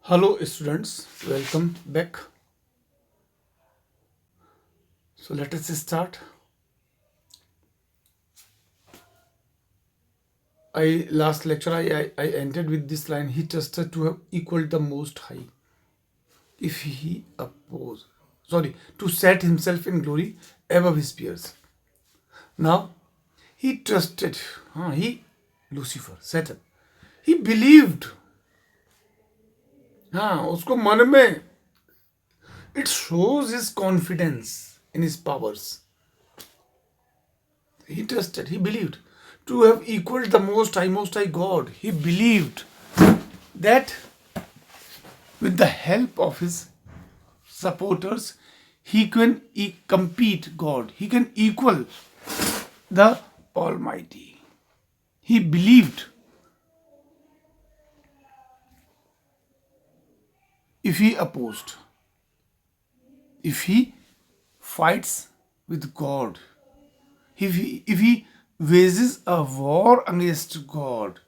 Hello students, welcome back. So let us start. Last lecture I ended with this line: he trusted to have equaled the Most High if he oppose, to set himself in glory above his peers. Now he trusted, Lucifer, Satan, he believed, उसको मन में, it shows his confidence in his powers. He trusted, he believed to have equaled the Most High God. He believed that with the help of his supporters, he can compete God. He can equal the Almighty. He believed if he opposed, if he fights with God, if he wages a war against God,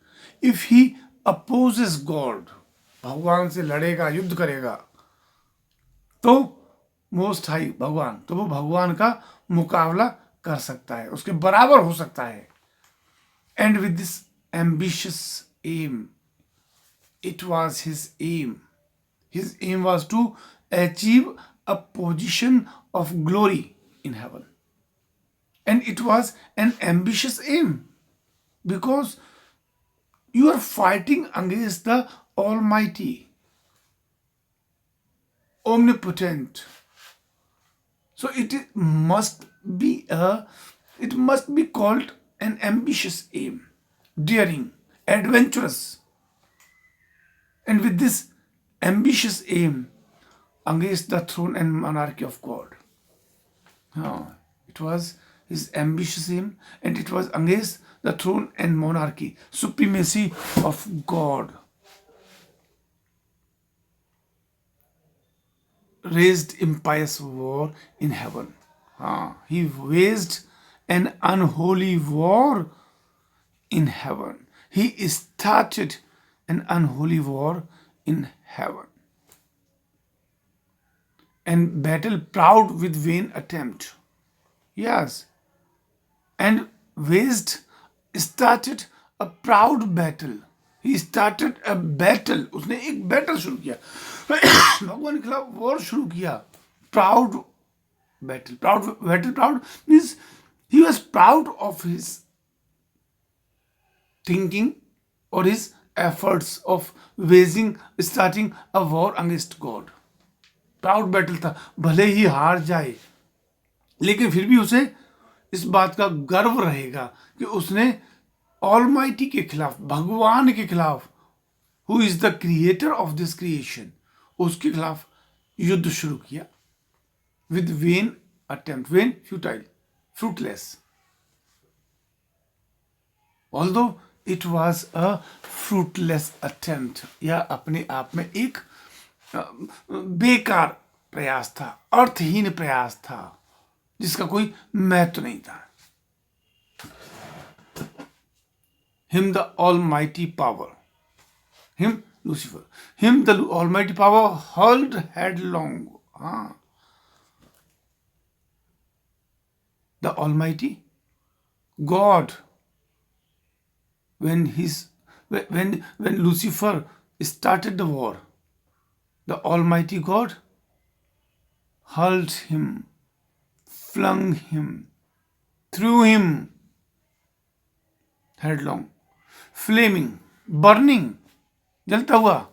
if he opposes God, भगवान से लड़ेगा, युद्ध करेगा, तो most high भगवान, तो वो भगवान का मुकाबला कर सकता है, उसके बराबर हो सकता है. And with this ambitious aim, it was his aim. His aim was to achieve a position of glory in heaven. And it was an ambitious aim because you are fighting against the Almighty, omnipotent. So it must be called an ambitious aim, daring, adventurous. And with this ambitious aim against the throne and monarchy of God. It was his ambitious aim, and it was against the throne and monarchy, supremacy of God. Raised impious war in heaven. He waged an unholy war in heaven. He started an unholy war in heaven. And battle proud with vain attempt. Yes. And started a proud battle. He started a battle. उसने एक battle शुरू किया, भगवान के खिलाफ war शुरू किया. Proud battle. Proud means he was proud of his thinking or his efforts of starting a war against God. Proud battle था, भले ही हार जाए लेकिन फिर भी उसे इस बात का गर्व रहेगा कि उसने ऑलमाइटी के खिलाफ, भगवान के खिलाफ, who is the creator of this creation, उसके खिलाफ युद्ध शुरू किया. With when attempt, when futile, fruitless. Although it was a fruitless attempt, यह अपने आप में एक बेकार प्रयास था, अर्थहीन प्रयास था, जिसका कोई महत्व नहीं था. Him the almighty power, him Lucifer, him the almighty power hurled headlong. The almighty God, when Lucifer started the war, the almighty God hurled him, flung him, threw him headlong, flaming, burning, जलता हुआ,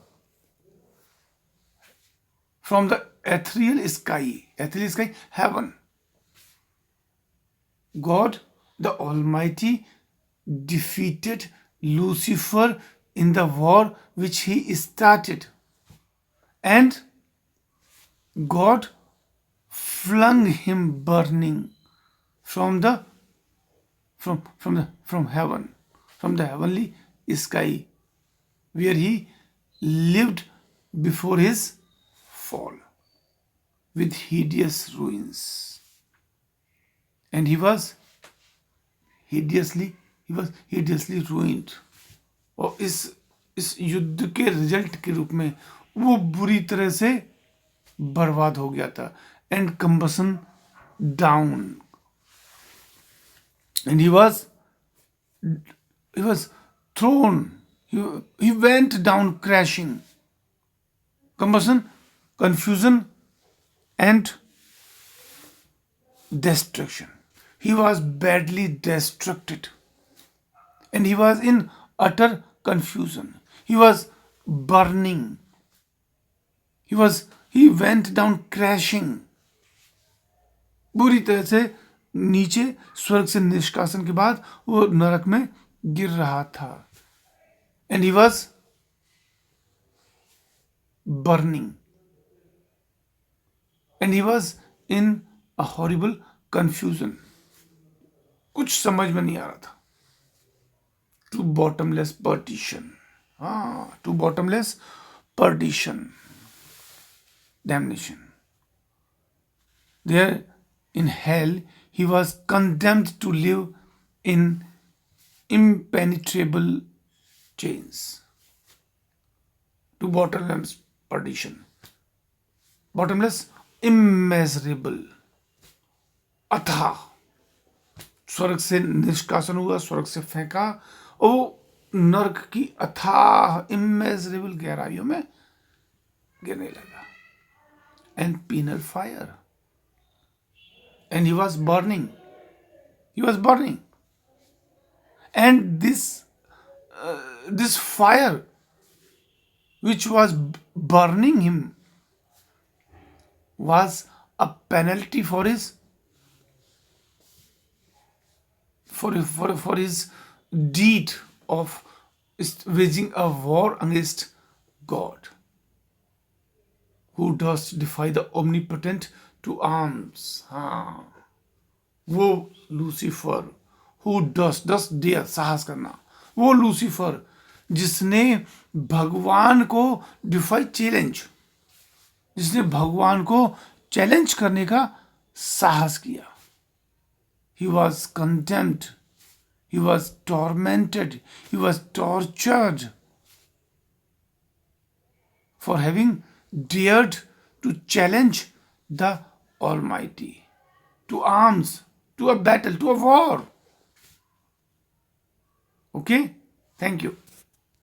from the ethereal sky, heaven. God, the Almighty, defeated Lucifer in the war which he started, and God flung him burning from heaven, from the heavenly sky, where he lived before his fall with hideous ruins. And he was hideously ruined. और इस युद्ध के result के रूप में वो बुरी तरह से बर्बाद हो गया था. And combustion down, and he was thrown, he went down crashing. Combustion, confusion, and destruction. He was badly destructed, and he was in utter confusion. He was burning. He went down crashing. बुरी तरह से नीचे स्वर्ग से निष्कासन के बाद वो नरक में गिर रहा था. And he was burning, and he was in a horrible confusion. कुछ समझ में नहीं आ रहा था. टू बॉटमलेस पर्टिशन, हाँ, to bottomless perdition, damnation. There in hell, he was condemned to live in impenetrable chains. To bottomless perdition. Bottomless, immeasurable. अथाह. स्वर्ग से निष्कासन हुआ, स्वर्ग से फेंका, और वो नर्क की अथाह इमेजरेबल गहराइयों में गिरने लगा. And penal fire. And he was burning. He was burning. And this fire which was burning him was a penalty for his deed of waging a war against God. Who does defy the omnipotent to arms? हाँ, वो Lucifer. Who does dare, साहस करना. वो Lucifer जिसने भगवान को DeFi, challenge, जिसने भगवान को चैलेंज करने का साहस किया. He was condemned. He was tormented. He was tortured for having dared to challenge the Almighty to arms, to a battle, to a war. Okay? Thank you.